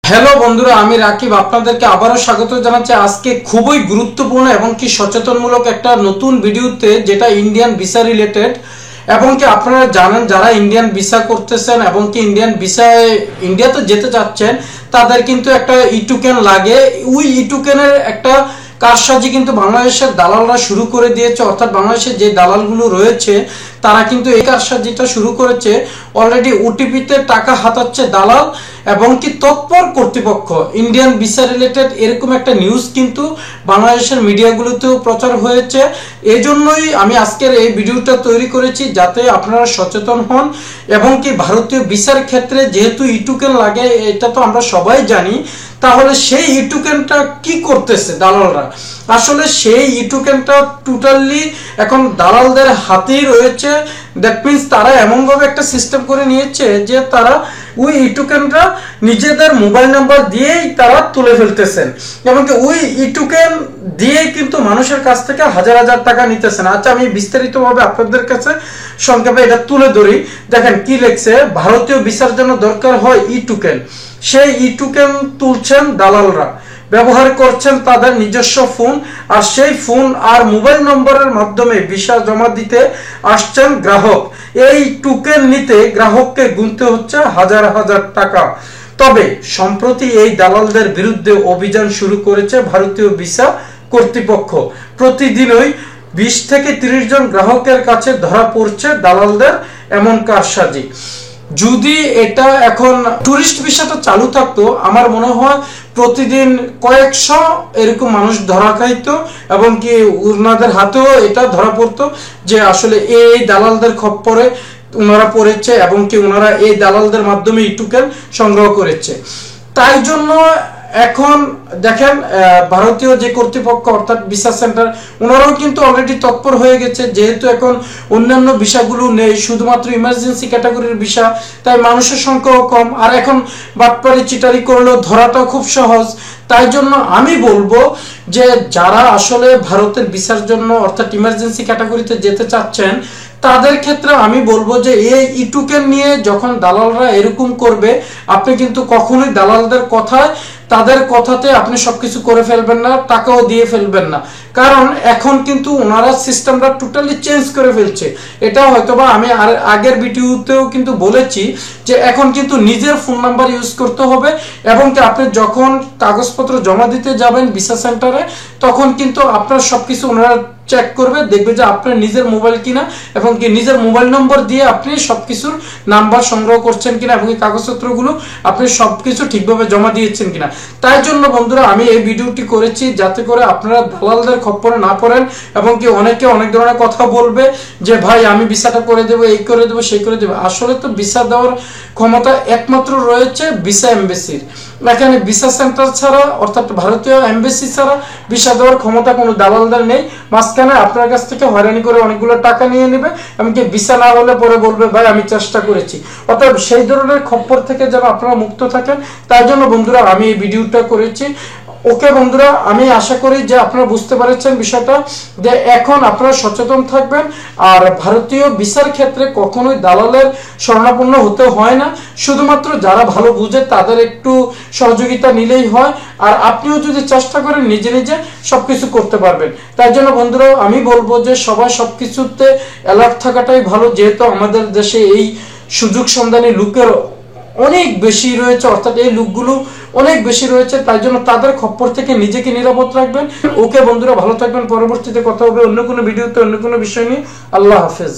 Hello বন্ধুরা, আমি রাকিব আপনাদেরকে আবারও স্বাগত জানাচ্ছি আজকে খুবই গুরুত্বপূর্ণ এবং কি সচেতনমূলক একটা নতুন ভিডিওতে, যেটা ইন্ডিয়ান ভিসা রিলেটেড। এবং কি আপনারা জানেন, যারা ইন্ডিয়ান ভিসা করতেছেন এবং কি ইন্ডিয়ান ভিসায় ইন্ডিয়াতে যেতে চাচ্ছেন, তাদের কিন্তু একটা ই টোকেন লাগে। ওই ই টোকেনের একটা কারসাজি কিন্তু বাংলাদেশের দালালরা শুরু করে দিয়েছে। অর্থাৎ বাংলাদেশের যে দালালগুলো রয়েছে তারা কিন্তু এই কারসাজিটা শুরু করেছে। অলরেডি ওটিপিতে টাকা হাতাচ্ছে দালাল এবং কি তৎপর কর্তৃপক্ষ। ইন্ডিয়ান ভিসা রিলেটেড এরকম একটা নিউজ কিন্তু বাংলাদেশের মিডিয়াগুলোতেও প্রচার হয়েছে। এজন্যই আমি আজকের এই ভিডিওটা তৈরি করেছি, যাতে আপনারা সচেতন হন। এবং কি ভারতীয় ভিসার ক্ষেত্রে যেহেতু ই টোকেন লাগে, এটা তো আমরা সবাই জানি, তাহলে সেই ই টোকেনটা কি করতেছে দালালরা? আসলে সেই ই টোকেনটা টোটালি এখন দালালদের হাতেই রয়েছে। দ্যাট মিনস তারা এমনভাবে একটা সিস্টেম করে নিয়েছে যে তারা ওই ই টোকেনটা নিজেদের মোবাইল নাম্বার দিয়েই তারা তুলে ফেলতেছেন। এমনকি ওই ই টোকেন দিয়ে কিন্তু মানুষের কাছ থেকে হাজার হাজার টাকা নিতেছেন। আচ্ছা, আমি বিস্তারিতভাবে আপনাদের কাছে সংক্ষেপে এটা তুলে ধরি। দেখেন কি লেখছে, ভারতীয় ভিসার জন্য দরকার হয় ই টোকেন। সেই ই টোকেন তুলছেন দালালরা, ব্যবহার করছেন তাদের নিজস্ব ফোন, আর সেই ফোন আর মোবাইল নম্বরের মাধ্যমে ভিসা জমা দিতে আসছেন গ্রাহক। এই টোকেন নিতে গ্রাহককে গুনতে হচ্ছে হাজার হাজার টাকা। তবে সম্প্রতি এই দালালদের বিরুদ্ধে অভিযান শুরু করেছে ভারতীয় ভিসা কর্তৃপক্ষ। প্রতিদিনই 20 থেকে 30 জন গ্রাহকের কাছে ধরা পড়ছে দালালদের এমন কারসাজি। যদি এটা এখন টুরিস্ট ভিসাটা চালু থাকতো, আমার মনে হয় প্রতিদিন কয়েকশো এরকম মানুষ ধরা খাইতো এবং কি ওনাদের হাতেও এটা ধরা পড়তো যে আসলে এই দালালদের খপ্পরে ওনারা পড়েছে এবং কি ওনারা এই দালালদের মাধ্যমে ই টোকেন সংগ্রহ করেছে। তাই জন্য এখন দেখেন ভারতীয় যে কর্তৃপক্ষ অর্থাৎ ভিসা সেন্টার, ওনারাও কিন্তু অলরেডি তৎপর হয়ে গেছে। যেহেতু এখন অন্যান্য ভিসাগুলো নেই, শুধুমাত্র ইমার্জেন্সি ক্যাটাগরির ভিসা, তাই মানুষের সংখ্যাও কম। আর এখন বাটপারি চিটারি করলেও ধরাটাও খুব সহজ। তাই জন্য আমি বলবো যে যারা আসলে ভারতের ভিসার জন্য অর্থাৎ ইমার্জেন্সি ক্যাটাগরিতে যেতে চাচ্ছেন, তাদের ক্ষেত্রে আমি বলবো যে এই ই টোকেন নিয়ে যখন দালালরা এরকম করবে, আপনি কিন্তু কখনোই দালালদের কথায়, তাদের কথাতে আপনি সবকিছু করে ফেলবেন না, টাকাও দিয়ে ফেলবেন না। কারণ এখন কিন্তু ওনারা সিস্টেমটা টোটালি চেঞ্জ করে ফেলছে। এটা হয়তোবা আমি আগের ভিডিওতেও কিন্তু বলেছি যে এখন কিন্তু নিজের ফোন নাম্বার ইউজ করতে হবে এবং কি আপনি যখন কাগজপত্র জমা দিতে যাবেন ভিসা সেন্টারে, তখন কিন্তু আপনার সবকিছু ওনারা চেক করবে, দেখবে যে আপনার নিজের মোবাইল কিনা এবং কি নিজের মোবাইল নম্বর দিয়ে আপনি সবকিছুর নাম্বার সংগ্রহ করছেন কিনা এবং কাগজপত্রগুলো আপনি সবকিছু ঠিকভাবে জমা দিয়েছেন কিনা। তাই জন্য বন্ধুরা আমি এই ভিডিওটি করেছি, যাতে করে আপনারা দালালদের খপ্পরে না পড়েন। এবং কি অনেকে অনেক ধরনের কথা বলবে যে ভাই আমি ভিসাটা করে দেবো, এই করে দেবো, সেই করে দেবো। আসলে তো ভিসা দেওয়ার ক্ষমতা একমাত্র রয়েছে ভিসা এমবেসির। এখানে ভিসা সেন্টার ছাড়া অর্থাৎ ভারতীয় এমবেসি ছাড়া ভিসা দেওয়ার ক্ষমতা কোনো দালালদের নেই। মাঝখানে আপনার কাছ থেকে হয়রানি করে অনেকগুলো টাকা নিয়ে নেবে, এমনকি ভিসা না হলে পরে বলবে ভাই আমি চেষ্টা করেছি। অর্থাৎ সেই ধরনের খপ্পর থেকে যেন আপনারা মুক্ত থাকেন, তাই জন্য বন্ধুরা আমি এই ভিডিওটা করেছি। ওকে বন্ধুরা, আমি আশা করি যে আপনারা বুঝতে পেরেছেন বিষয়টা, যে এখন আপনারা সচেতন থাকবেন। আর ভারতীয় ভিসার ক্ষেত্রে কখনোই দালালের শরণাপন্ন হতে হয় না। শুধুমাত্র যারা ভালো বুঝে তাদের একটু সহযোগিতা নিলেই হয়। আর আপনিও যদি চেষ্টা করেন নিজে নিজে সবকিছু করতে পারবেন। তাই জন্য বন্ধুরা আমি বলবো যে সবাই সবকিছুতে অ্যালার্ট থাকাটাই ভালো। যেহেতু আমাদের দেশে এই সুযোগ সন্ধানী লোকের অনেক বেশি রয়েছে, অর্থাৎ এই লোকগুলো অনেক বেশি রয়েছে। তাই জন্য তাদের খপ্পর থেকে নিজেকে নিরাপদ রাখবেন। ওকে বন্ধুরা, ভালো থাকবেন। পরবর্তীতে কথা হবে অন্য কোনো ভিডিওতে অন্য কোনো বিষয় নিয়ে। আল্লাহ হাফেজ।